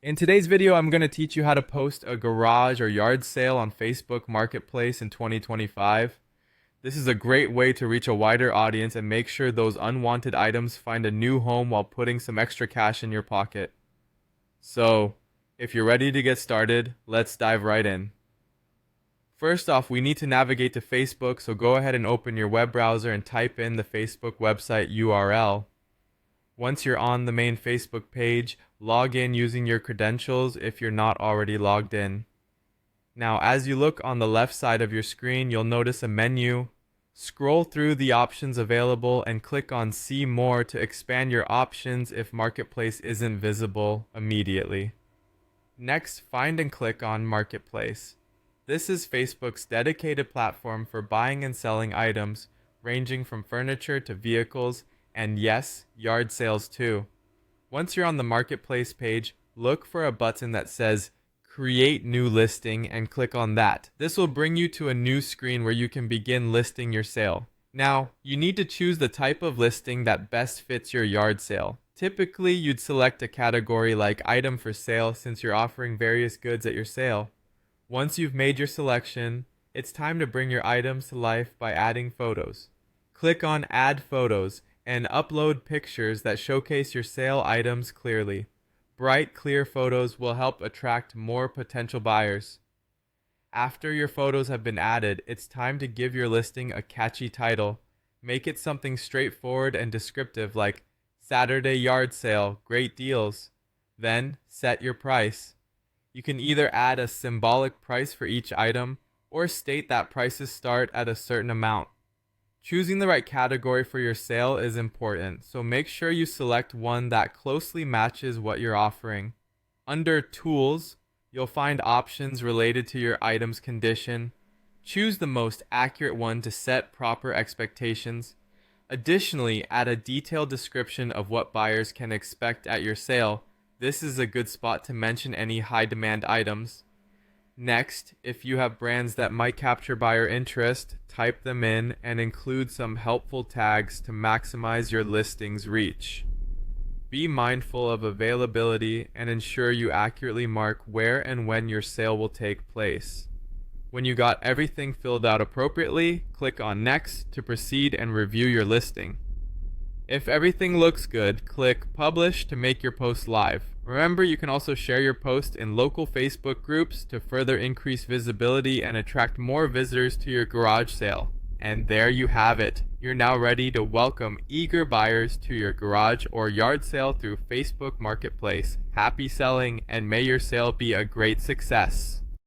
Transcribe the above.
In today's video, I'm going to teach you how to post a garage or yard sale on Facebook Marketplace in 2025. This is a great way to reach a wider audience and make sure those unwanted items find a new home while putting some extra cash in your pocket. So, if you're ready to get started, let's dive right in. First off, we need to navigate to Facebook, so go ahead and open your web browser and type in the Facebook website URL. Once you're on the main Facebook page, log in using your credentials if you're not already logged in. Now, as you look on the left side of your screen, you'll notice a menu. Scroll through the options available and click on See More to expand your options if Marketplace isn't visible immediately. Next, find and click on Marketplace. This is Facebook's dedicated platform for buying and selling items, ranging from furniture to vehicles, and yes, yard sales too. Once you're on the Marketplace page, look for a button that says Create New Listing and click on that. This will bring you to a new screen where you can begin listing your sale. Now, you need to choose the type of listing that best fits your yard sale. Typically, you'd select a category like Item for Sale since you're offering various goods at your sale. Once you've made your selection, it's time to bring your items to life by adding photos. Click on Add Photos and upload pictures that showcase your sale items clearly. Bright, clear photos will help attract more potential buyers. After your photos have been added, it's time to give your listing a catchy title. Make it something straightforward and descriptive like Saturday Yard Sale, Great Deals. Then, set your price. You can either add a symbolic price for each item or state that prices start at a certain amount. Choosing the right category for your sale is important, so make sure you select one that closely matches what you're offering. Under Tools, you'll find options related to your item's condition. Choose the most accurate one to set proper expectations. Additionally, add a detailed description of what buyers can expect at your sale. This is a good spot to mention any high-demand items. Next, if you have brands that might capture buyer interest, type them in and include some helpful tags to maximize your listing's reach. Be mindful of availability and ensure you accurately mark where and when your sale will take place. When you got everything filled out appropriately, click on Next to proceed and review your listing. If everything looks good, click Publish to make your post live. Remember, you can also share your post in local Facebook groups to further increase visibility and attract more visitors to your garage sale. And there you have it. You're now ready to welcome eager buyers to your garage or yard sale through Facebook Marketplace. Happy selling, and may your sale be a great success.